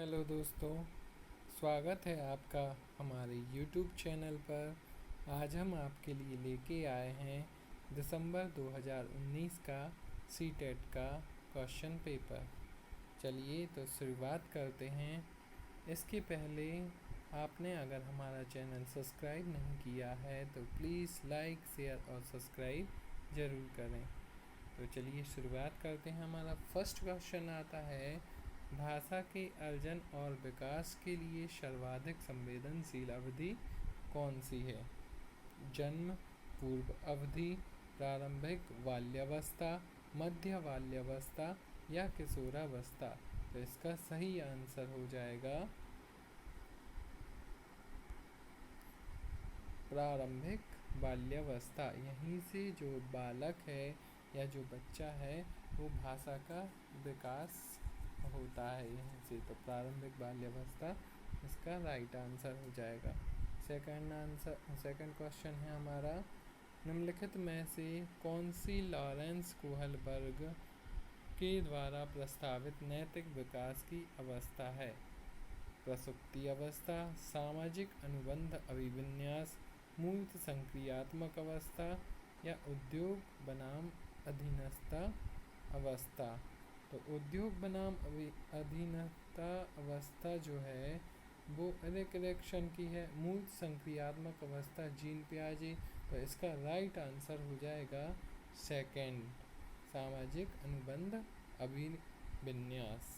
Hello दोस्तों, स्वागत है आपका हमारे YouTube चैनल पर। आज हम आपके लिए लेके आए हैं दिसंबर 2019 का सीटेट का क्वेश्चन पेपर। चलिए तो शुरुआत करते हैं। इसके पहले आपने अगर हमारा चैनल सब्सक्राइब नहीं किया है तो प्लीज़ लाइक, शेयर और सब्सक्राइब ज़रूर करें। तो चलिए शुरुआत करते हैं। हमारा फर्स्ट क्वेश्चन आता है, भाषा के अर्जन और विकास के लिए सर्वाधिक संवेदनशील अवधि कौन सी है? जन्म, पूर्व अवधि, प्रारंभिक बाल्यावस्था, मध्य बाल्यावस्था या किशोरावस्था? तो इसका सही आंसर हो जाएगा प्रारंभिक बाल्यावस्था। यहीं से जो बालक है या जो बच्चा है वो भाषा का विकास होता है यहीं से। तो प्रारंभिक बाल्यावस्था इसका राइट आंसर हो जाएगा। सेकंड क्वेश्चन है हमारा, निम्नलिखित में से कौन सी लॉरेंस कोहलबर्ग के द्वारा प्रस्तावित नैतिक विकास की अवस्था है? प्रसुप्ति अवस्था, सामाजिक अनुबंध अभिविन्यास, मूर्त संक्रियात्मक अवस्था या उद्योग बनाम अधीनस्था अवस्था? तो उद्योग बनाम अधीनस्था अवस्था जो है वो इरेक्शन की है। मूर्त संक्रियात्मक अवस्था जीन पियाजे। तो इसका राइट आंसर हो जाएगा सेकंड, सामाजिक अनुबंध अभिविन्यास।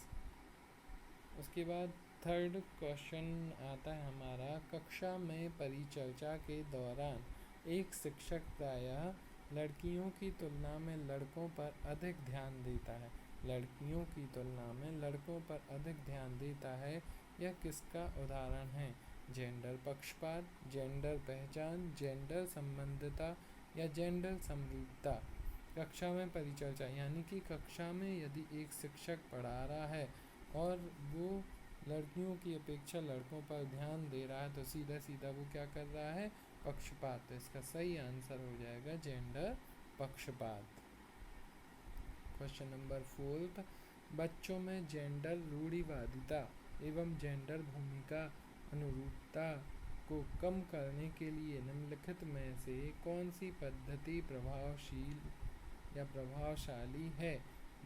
उसके बाद थर्ड क्वेश्चन आता है हमारा, कक्षा में परिचर्चा के दौरान एक शिक्षक प्रायः लड़कियों की तुलना में लड़कों पर अधिक ध्यान देता है। लड़कियों की तुलना में लड़कों पर अधिक ध्यान देता है, यह किसका उदाहरण है? जेंडर पक्षपात, जेंडर पहचान, जेंडर संबंधिता या जेंडर समरूपता? कक्षा में परिचर्चा यानी कि कक्षा में यदि एक शिक्षक पढ़ा रहा है और वो लड़कियों की अपेक्षा लड़कों पर ध्यान दे रहा है तो सीधा सीधा वो क्या कर रहा है? पक्षपात। तो इसका सही आंसर हो जाएगा जेंडर पक्षपात। क्वेश्चन नंबर फोर्थ, बच्चों में जेंडर रूढ़िवादिता एवं जेंडर भूमिका अनुरूपता को कम करने के लिए निम्नलिखित में से कौन सी पद्धति प्रभावशील या प्रभावशाली है?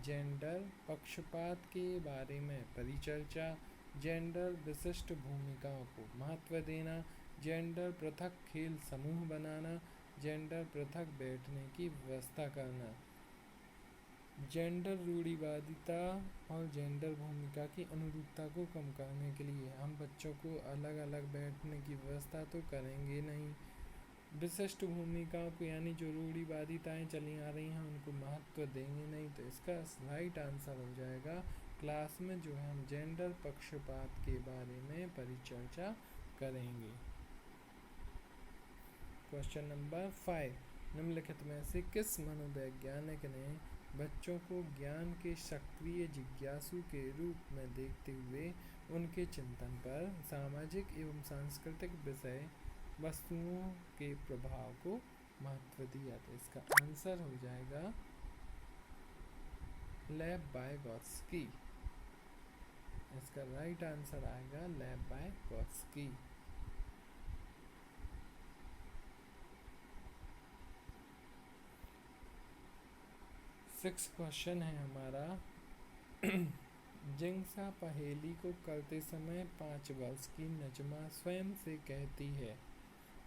जेंडर पक्षपात के बारे में परिचर्चा, जेंडर विशिष्ट भूमिकाओं को महत्व देना, जेंडर पृथक खेल समूह बनाना, जेंडर पृथक बैठने की व्यवस्था करना? जेंडर रूढ़िवादिता और जेंडर भूमिका की अनुरूपता को कम करने के लिए हम बच्चों को अलग अलग बैठने की व्यवस्था तो करेंगे नहीं। विशिष्ट भूमिकाओं को यानी जो रूढ़िवादिताएं चली आ रही हैं उनको महत्व देंगे नहीं। तो इसका राइट आंसर हो जाएगा क्लास में जो है हम जेंडर पक्षपात के बारे में परिचर्चा करेंगे। क्वेश्चन नंबर 5, निम्नलिखित में से किस मनोवैज्ञानिक ने बच्चों को ज्ञान के सक्रिय जिज्ञासु के रूप में देखते हुए उनके चिंतन पर सामाजिक एवं सांस्कृतिक विषय वस्तुओं के प्रभाव को महत्व दिया? तो इसका आंसर हो जाएगा लेव वाइगोत्स्की। इसका राइट आंसर आएगा लेव वाइगोत्स्की। सिक्स क्वेश्चन है हमारा, जिंगसा पहेली को करते समय 5 वर्ष की नजमा स्वयं से कहती है।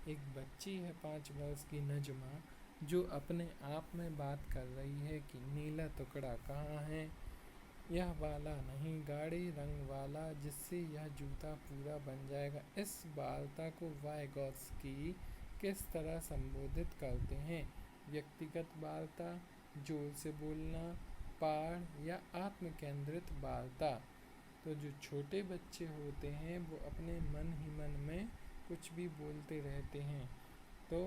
एक बच्ची है 5 वर्ष की नजमा जो अपने आप में बात कर रही है कि नीला टुकड़ा कहाँ है? यह वाला नहीं, गाढ़े रंग वाला जिससे यह जूता पूरा बन जाएगा। इस वार्ता को वाइगोत्स्की किस तरह संबोधित करते हैं? व्यक्तिगत वार्ता, जोर से बोलना, पाठ या आत्मकेंद्रित वार्ता? तो जो छोटे बच्चे होते हैं वो अपने मन ही मन में कुछ भी बोलते रहते हैं। तो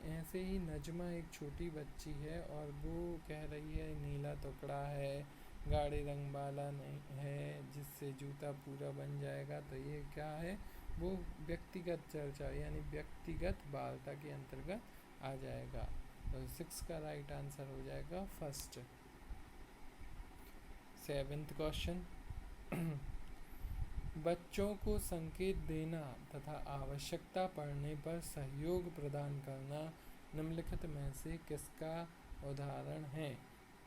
ऐसे ही नजमा एक छोटी बच्ची है और वो कह रही है नीला टुकड़ा है, गाढ़े रंग वाला नहीं है जिससे जूता पूरा बन जाएगा। तो ये क्या है? वो व्यक्तिगत चर्चा यानी व्यक्तिगत वार्ता के अंतर्गत आ जाएगा। तो 6 का राइट आंसर हो जाएगा फर्स्ट। 7th क्वेश्चन, बच्चों को संकेत देना तथा आवश्यकता पड़ने पर सहयोग प्रदान करना निम्नलिखित में से किसका उदाहरण है?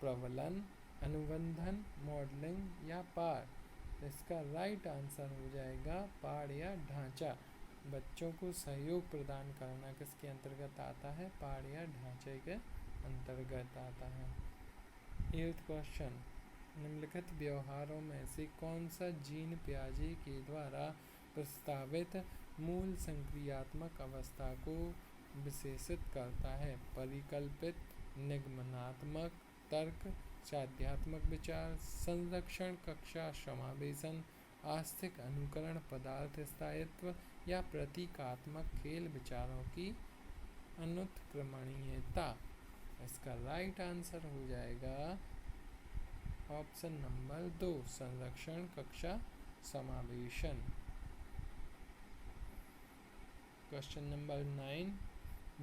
प्रबलन, अनुबंधन, मॉडलिंग या पाठ। इसका राइट आंसर हो जाएगा पाठ या ढांचा। बच्चों को सहयोग प्रदान करना किसके अंतर्गत आता है? पाठ या ढांचे के अंतर्गत आता है। 8th क्वेश्चन, निम्नलिखित व्यवहारों में से कौन सा जीन पियाजे के द्वारा प्रस्तावित मूल संक्रियात्मक अवस्था को विशेषित करता है? परिकल्पित, निगमनात्मक तर्क, साध्यात्मक विचार, संरक्षण कक्षा समावेशन, आस्तिक अनुकरण, पदार्थ स्थायित्व या प्रतीकात्मक खेल विचारों की अनुत्क्रमणीयता। इसका राइट आंसर हो जाएगा ऑप्शन नंबर 2, संरक्षण कक्षा समावेशन। क्वेश्चन नंबर 9,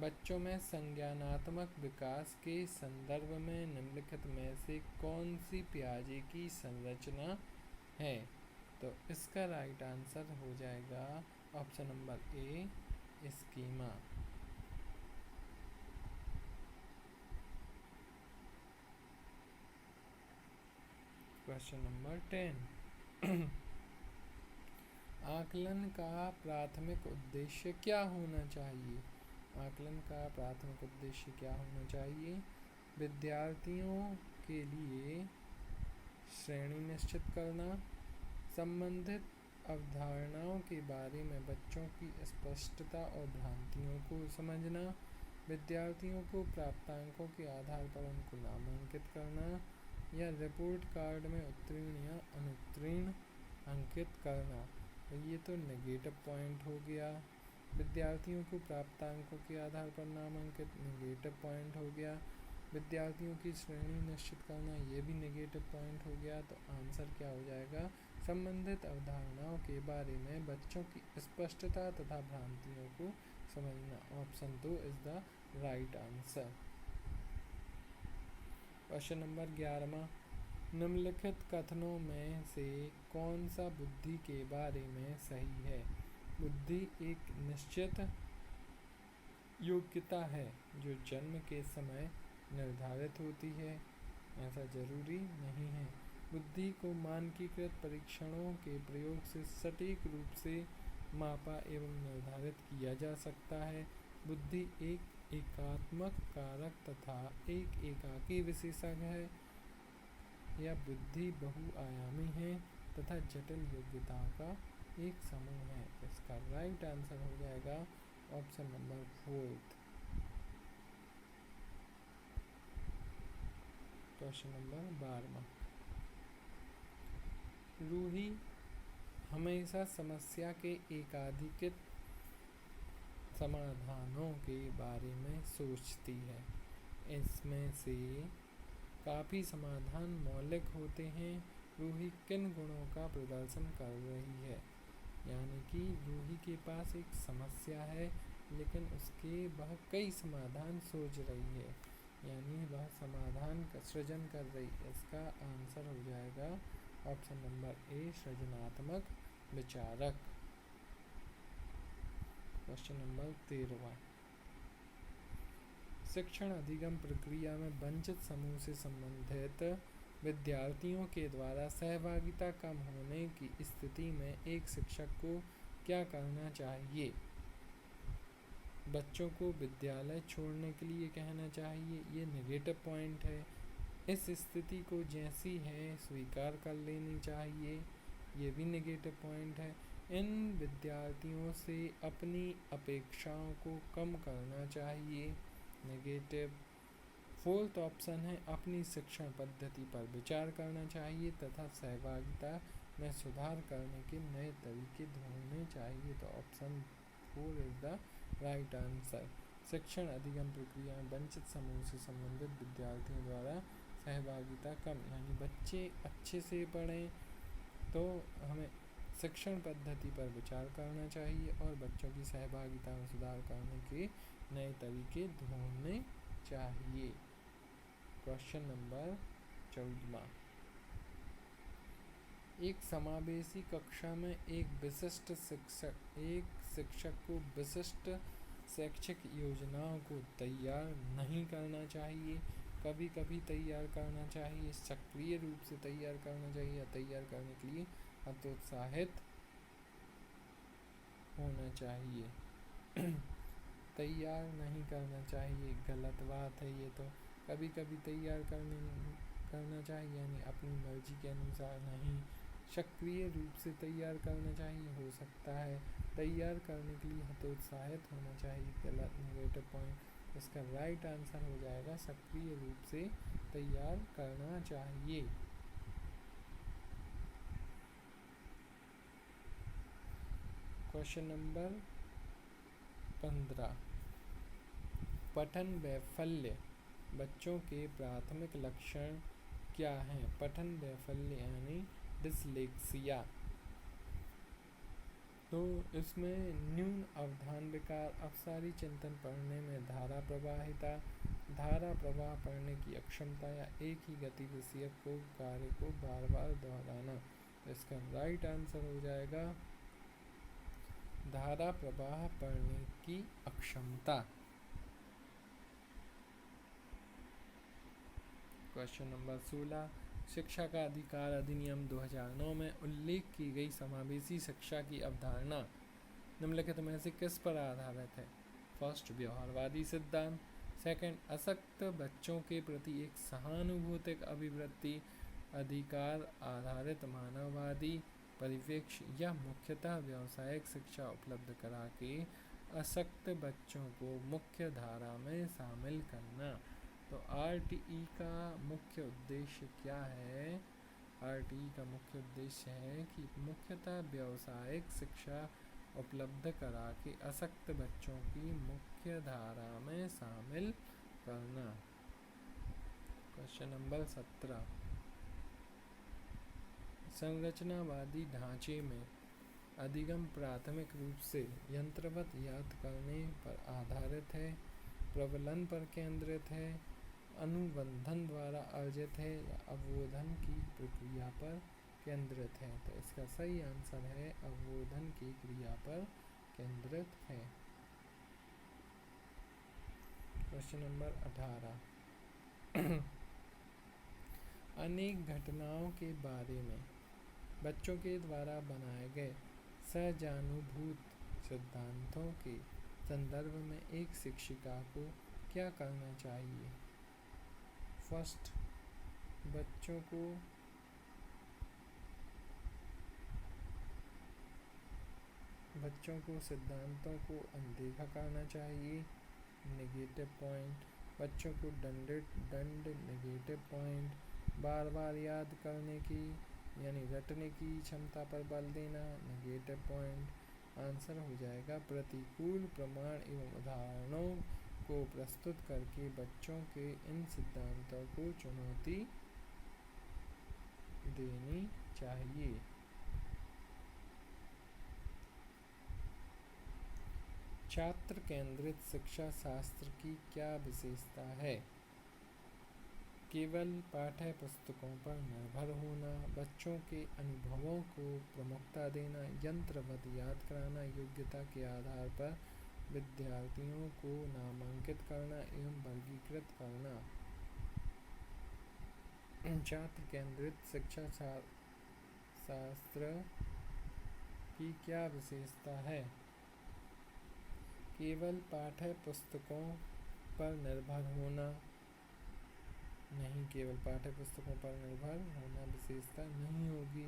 बच्चों में संज्ञानात्मक विकास के संदर्भ में निम्नलिखित में से कौन सी पियाजे की संरचना है? तो इसका राइट आंसर हो जाएगा option number A, schema. Question number 10, आकलन का प्राथमिक उद्देश्य क्या होना चाहिए? आकलन का प्राथमिक उद्देश्य क्या होना चाहिए? विद्यार्थियों के लिए श्रेणी निश्चित करना, संबंधित अवधारणाओं के बारे में बच्चों की स्पष्टता और भ्रांतियों को समझना, विद्यार्थियों को प्राप्तांकों के आधार पर उनको नामांकित करना या रिपोर्ट कार्ड में उत्तीर्ण या अनुत्तीर्ण अंकित करना। ये तो नेगेटिव पॉइंट हो गया। विद्यार्थियों को प्राप्तांकों के आधार पर नामांकित, नेगेटिव पॉइंट हो गया। विद्यार्थियों की श्रेणी निश्चित करना, ये भी नेगेटिव पॉइंट हो गया। तो आंसर क्या हो जाएगा? संबंधित अवधारणाओं के बारे में बच्चों की स्पष्टता तथा भ्रांतियों को समझना। Option 2 is the right answer. Question number 11, निम्नलिखित कथनों में से कौन सा बुद्धि के बारे में सही है? बुद्धि एक निश्चित योग्यता है जो जन्म के समय निर्धारित होती है। ऐसा जरूरी नहीं है। बुद्धि को मानकीकृत परीक्षणों के प्रयोग से सटीक रूप से मापा एवं निर्धारित किया जा सकता है। बुद्धि एक एकात्मक कारक तथा एक एकाकी विशेषक है। यह बुद्धि बहुआयामी है तथा जटिल योग्यताओं का एक समूह है। इसका राइट आंसर हो जाएगा option number 4। Question number 12, Ruhi हमेशा समस्या के एकाधिकृत समाधानों के बारे में सोचती है। इसमें से काफ़ी समाधान मौलिक होते हैं। रूही किन गुणों का प्रदर्शन कर रही है? यानी कि रूही के पास एक समस्या है लेकिन उसके वह कई समाधान सोच रही है, यानी वह समाधान का सृजन कर रही है। इसका आंसर हो जाएगा ऑप्शन नंबर ए, सृजनात्मक विचारक। क्वेश्चन नंबर 13, शिक्षण अधिगम प्रक्रिया में वंचित समूह से संबंधित विद्यार्थियों के द्वारा सहभागिता कम होने की स्थिति में एक शिक्षक को क्या करना चाहिए? बच्चों को विद्यालय छोड़ने के लिए कहना चाहिए, ये नेगेटिव पॉइंट है। इस स्थिति को जैसी है स्वीकार कर लेनी चाहिए, ये भी नेगेटिव पॉइंट है। इन विद्यार्थियों से अपनी अपेक्षाओं को कम करना चाहिए, नेगेटिव। 4th ऑप्शन है अपनी शिक्षण पद्धति पर विचार करना चाहिए तथा सहभागिता में सुधार करने के नए तरीके ढूंढने चाहिए। तो option 4 is the right answer. शिक्षण अधिगम प्रक्रिया में वंचित समूह से संबंधित विद्यार्थियों द्वारा सहभागिता कम, यानी बच्चे अच्छे से पढ़ें तो हमें शिक्षण पद्धति पर विचार करना चाहिए और बच्चों की सहभागिता में सुधार करने के नए तरीके ढूंढने चाहिए। क्वेश्चन नंबर 14, एक समावेशी कक्षा में एक शिक्षक को विशिष्ट शैक्षिक योजनाओं को तैयार नहीं करना चाहिए, कभी कभी तैयार करना चाहिए, सक्रिय रूप से तैयार करना चाहिए या तैयार करने के लिए हतोत्साहित होना चाहिए। तैयार नहीं करना चाहिए, गलत बात है ये तो। कभी कभी तैयार करना चाहिए, यानी अपनी मर्जी के अनुसार नहीं। सक्रिय रूप से तैयार करना चाहिए, हो सकता है। तैयार करने के लिए हतोत्साहित होना चाहिए, गलत, नेगेटिव पॉइंट। इसका राइट आंसर हो जाएगा सक्रिय रूप से तैयार करना चाहिए। क्वेश्चन नंबर 15, पठन वैफल्य बच्चों के प्राथमिक लक्षण क्या हैं? पठन वैफल्य यानी डिसलेक्सिया। तो इसमें न्यून अवधान विकार, अपसारी चिंतन पढ़ने में धारा प्रवाहिता, धारा प्रवाह पढ़ने की अक्षमता या एक ही गति विषय को कार्य को बार बार दोहराना। तो इसका राइट आंसर हो जाएगा धारा प्रवाह पढ़ने की अक्षमता। क्वेश्चन नंबर 16, शिक्षा का अधिकार अधिनियम 2009 में उल्लेख की गई समावेशी शिक्षा की अवधारणा निम्नलिखित में से किस पर आधारित है? फर्स्ट, व्यवहारवादी सिद्धांत। सेकंड, असक्त बच्चों के प्रति एक सहानुभूतिक अभिवृत्ति, अधिकार आधारित मानववादी परिप्रेक्ष्य, या मुख्यतः व्यावसायिक शिक्षा उपलब्ध करा के असक्त बच्चों को मुख्य धारा में शामिल करना। तो आरटीई का मुख्य उद्देश्य क्या है? आरटीई का मुख्य उद्देश्य है कि मुख्यतः व्यावसायिक शिक्षा उपलब्ध करा के असक्त बच्चों की मुख्य धारा में शामिल करना। क्वेश्चन नंबर 17, संरचनावादी ढांचे में अधिगम प्राथमिक रूप से यंत्रवत याद करने पर आधारित है, प्रबलन पर केंद्रित है, अनुबंधन द्वारा अर्जित है, या अवबोधन की प्रक्रिया पर केंद्रित है? तो इसका सही आंसर है अवबोधन की क्रिया पर केंद्रित है। क्वेश्चन नंबर 18, अनेक घटनाओं के बारे में बच्चों के द्वारा बनाए गए सहानुभूत सिद्धांतों के संदर्भ में एक शिक्षिका को क्या करना चाहिए? फर्स्ट, बच्चों को सिद्धांतों को अनदेखा करना चाहिए, नेगेटिव पॉइंट। बच्चों को दंड, नेगेटिव पॉइंट। बार बार याद करने की यानी रटने की क्षमता पर बल देना, नेगेटिव पॉइंट। आंसर हो जाएगा प्रतिकूल प्रमाण एवं उदाहरणों को प्रस्तुत करके बच्चों के इन सिद्धांतों को चुनौती देनी चाहिए। छात्र केंद्रित शिक्षा शास्त्र की क्या विशेषता है? केवल पाठ्य पुस्तकों पर निर्भर होना, बच्चों के अनुभवों को प्रमुखता देना, यंत्रवत याद कराना, योग्यता के आधार पर विद्यार्थियों को नामांकित करना एवं वर्गीकृत करना। छात्र केंद्रित शिक्षा शास्त्र की क्या विशेषता है? केवल पाठ्य पुस्तकों पर निर्भर होना, नहीं, केवल पाठ्य पुस्तकों पर निर्भर होना विशेषता नहीं होगी।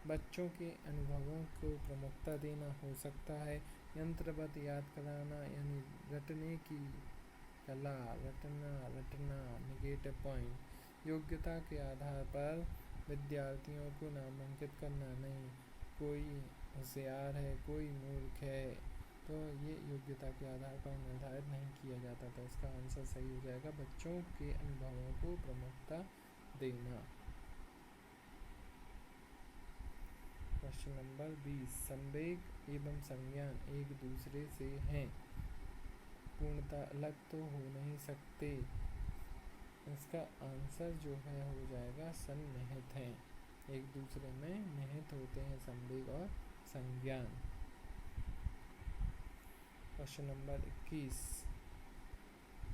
बच्चों के अनुभवों को प्रमुखता देना हो सकता है। यंत्रवत याद कराना यानी रटने की कला, रटना, नेगेटिव पॉइंट। योग्यता के आधार पर विद्यार्थियों को नामांकित करना, नहीं, कोई होशियार है, कोई मूर्ख है, तो ये योग्यता के आधार पर निर्धारित नहीं किया जाता। तो इसका आंसर सही हो जाएगा बच्चों के अनुभवों को प्रमुखता देना। क्वेश्चन नंबर 20, संवेग एवं संज्ञान एक दूसरे से हैं, पूर्णतः अलग तो हो नहीं सकते। इसका आंसर जो है हो जाएगा सन्निहित हैं। एक दूसरे में निहित होते हैं संवेग और संज्ञान। क्वेश्चन नंबर 21,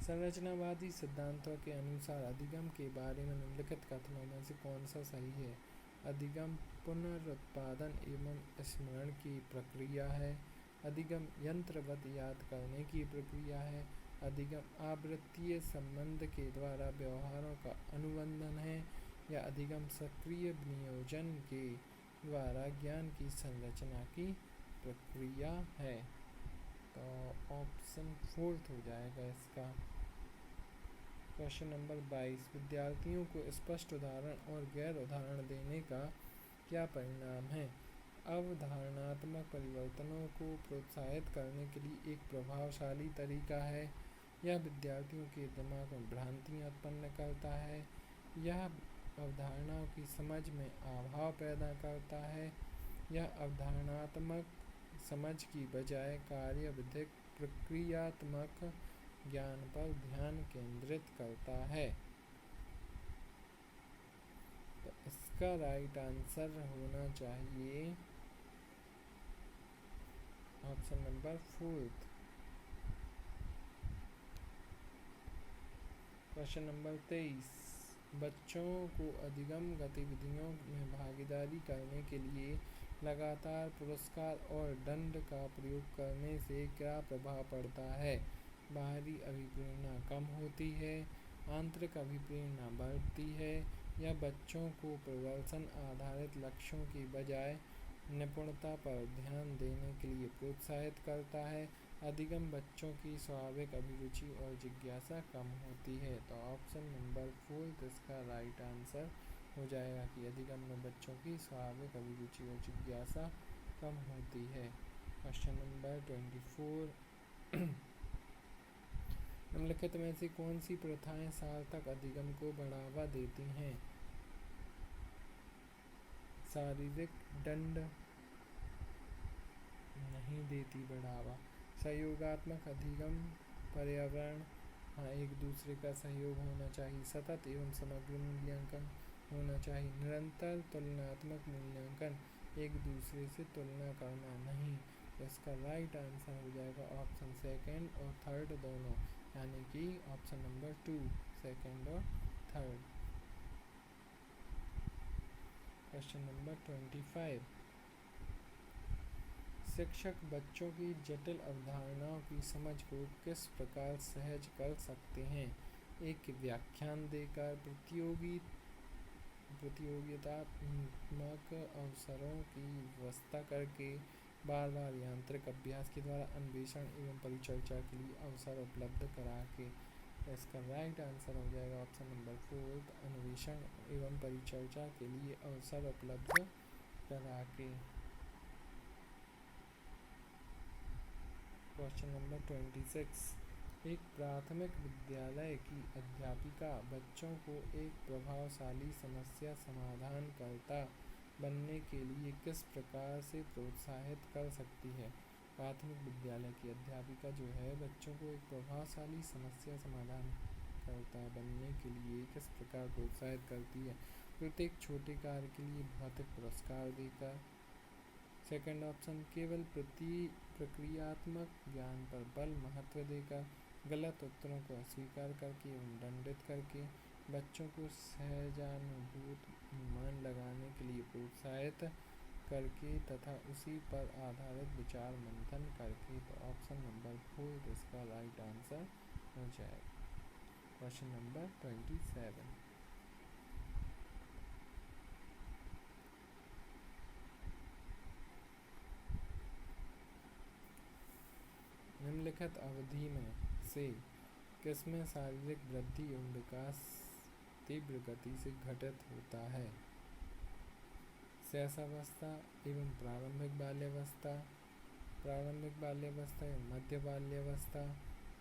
संरचनावादी सिद्धांतों के अनुसार अधिगम के बारे में निम्नलिखित कथनों में से कौन सा सही है? अधिगम पुनरुत्पादन एवं स्मरण की प्रक्रिया है। अधिगम यंत्रवत याद करने की प्रक्रिया है। अधिगम आवृत्तीय संबंध के द्वारा व्यवहारों का अनुबंधन है, या अधिगम सक्रिय नियोजन के द्वारा ज्ञान की संरचना की प्रक्रिया है। तो ऑप्शन 4 हो जाएगा इसका। क्वेश्चन नंबर 22, विद्यार्थियों को स्पष्ट उदाहरण और गैर उदाहरण देने का क्या परिणाम है? अवधारणात्मक परिवर्तनों को प्रोत्साहित करने के लिए एक प्रभावशाली तरीका है। यह विद्यार्थियों के दिमाग में भ्रांतियाँ उत्पन्न करता है। यह अवधारणाओं की समझ में अभाव पैदा करता है। यह अवधारणात्मक समझ की बजाय कार्यविधिक प्रक्रियात्मक ज्ञान पर ध्यान केंद्रित करता है। तो इसका राइट आंसर होना चाहिए ऑप्शन नंबर 4। क्वेश्चन नंबर 23, बच्चों को अधिगम गतिविधियों में भागीदारी करने के लिए लगातार पुरस्कार और दंड का प्रयोग करने से क्या प्रभाव पड़ता है? बाहरी अभिप्रेरणा कम होती है, आंतरिक अभिप्रेरणा बढ़ती है, या बच्चों को प्रदर्शन आधारित लक्ष्यों की बजाय निपुणता पर ध्यान देने के लिए प्रोत्साहित करता है। अधिगम बच्चों की स्वाभाविक अभिरुचि और जिज्ञासा कम होती है। तो ऑप्शन नंबर 4 इसका राइट आंसर हो जाएगा कि अधिगम में बच्चों की स्वाभाविक अभिरुचि और जिज्ञासा कम होती है। क्वेश्चन नंबर 24, निम्नलिखित में से कौन सी प्रथाएं सार्थक अधिगम को बढ़ावा देती हैं? शारीरिक दंड नहीं देती बढ़ावा। सहयोगात्मक अधिगम, पर्यावरण, हाँ एक दूसरे का सहयोग होना चाहिए। सतत एवं समग्र मूल्यांकन होना चाहिए। निरंतर तुलनात्मक मूल्यांकन, एक दूसरे से तुलना करना नहीं। तो इसका राइट आंसर हो जाएगा ऑप्शन 2 और 3 दोनों, यानी कि ऑप्शन नंबर 2, 2 और 3। क्वेश्चन नंबर 25, शिक्षक बच्चों की जटिल अवधारणाओं की समझ को किस प्रकार सहज कर सकते हैं? एक व्याख्यान देकर, प्रतियोगितात्मक अवसरों की व्यवस्था करके, बार बार यांत्रिक अभ्यास के द्वारा अन्वेषण एवं परिचर्चा के लिए अवसर उपलब्ध करा के। इसका राइट आंसर हो जाएगा ऑप्शन नंबर 4, अन्वेषण एवं परिचर्चा के लिए अवसर उपलब्ध करा के। क्वेश्चन नंबर 26, एक प्राथमिक विद्यालय की अध्यापिका बच्चों को एक प्रभावशाली समस्या समाधानकर्ता बनने के लिए किस प्रकार से प्रोत्साहित कर सकती है? प्राथमिक विद्यालय की अध्यापिका जो है बच्चों को एक प्रभावशाली समस्या समाधानकर्ता बनने के लिए किस प्रकार प्रोत्साहित करती है? प्रत्येक छोटे कार्य के लिए भौतिक पुरस्कार देकर। सेकंड ऑप्शन, केवल प्रक्रियात्मक ज्ञान पर बल महत्व देकर। गलत उत्तरों को अस्वीकार करके एवं दंडित करके। बच्चों को सहजानुभूत अनुमान लगाने के लिए प्रोत्साहित करके तथा उसी पर आधारित विचार मंथन करके। तो ऑप्शन नंबर 4 इसका राइट आंसर हो जाएगा। क्वेश्चन नंबर 27, निम्नलिखित अवधि में से किसमें शारीरिक वृद्धि एवं विकास तीव्र गति से घटित होता है? शैशवावस्था एवं प्रारंभिक बाल्यावस्था, प्रारंभिक बाल्यावस्था एवं मध्य बाल्यावस्था,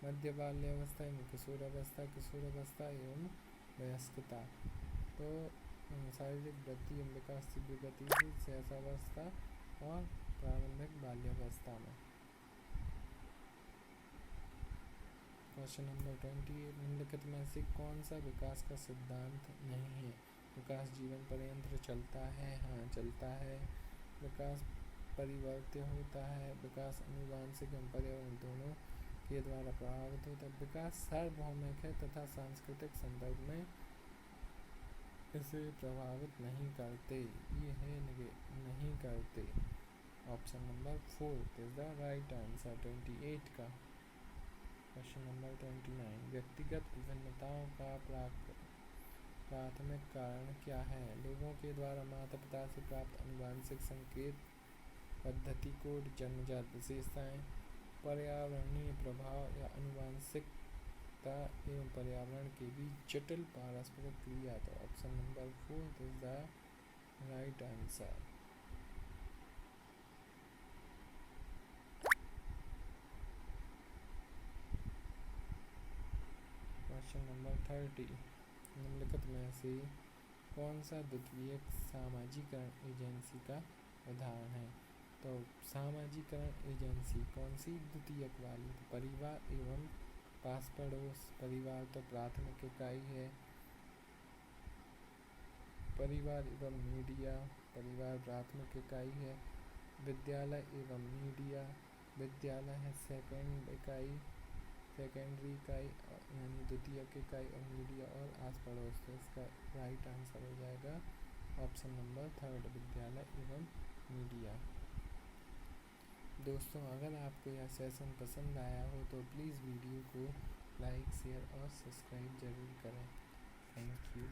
मध्य बाल्यावस्था एवं किशोरावस्था, किशोरावस्था एवं वयस्कता। तो शारीरिक वृद्धि एवं विकास तीव्र गति से शैशवावस्था और प्रारंभिक बाल्यावस्था में। क्वेश्चन नंबर 28, निम्नलिखित में से कौन सा विकास का सिद्धांत नहीं है? विकास जीवन पर्यंत चलता है, हाँ चलता है। विकास परिवर्त्य होता है। विकास आनुवंशिक एवं पर्यावरण दोनों के द्वारा प्रभावित होता है। विकास सार्वभौमिक है तथा सांस्कृतिक संदर्भ में इसे प्रभावित नहीं करते। ये है नहीं करते। Option number 4 is the right answer 28 का। क्वेश्चन नंबर 29, व्यक्तिगत विभिन्नताओं का प्राथमिक कारण क्या है? लोगों के द्वारा माता पिता से प्राप्त आनुवंशिक संकेत, पद्धति कोड, जन्मजात विशेषताएं, पर्यावरणीय प्रभाव या आनुवंशिकता एवं पर्यावरण के बीच जटिल पारस्परिक क्रिया। तो option number 4 is the right answer. Question number 30, निम्नलिखित में से कौन सा द्वितीयक सामाजिकरण एजेंसी का उदाहरण है? तो सामाजिकरण एजेंसी कौन सी द्वितीयक वाली? तो परिवार एवं पास पड़ोस। परिवार तो प्राथमिक इकाई है। परिवार एवं मीडिया, परिवार प्राथमिक इकाई है। विद्यालय एवं मीडिया, विद्यालय है सेकेंडरी इकाई यानी द्वितीयक इकाई, और मीडिया और आस पड़ोस। तो इसका राइट आंसर हो जाएगा ऑप्शन नंबर 3, विद्यालय एवं मीडिया। दोस्तों, अगर आपको यह सेशन पसंद आया हो तो प्लीज़ वीडियो को लाइक, शेयर और सब्सक्राइब ज़रूर करें। Thank you.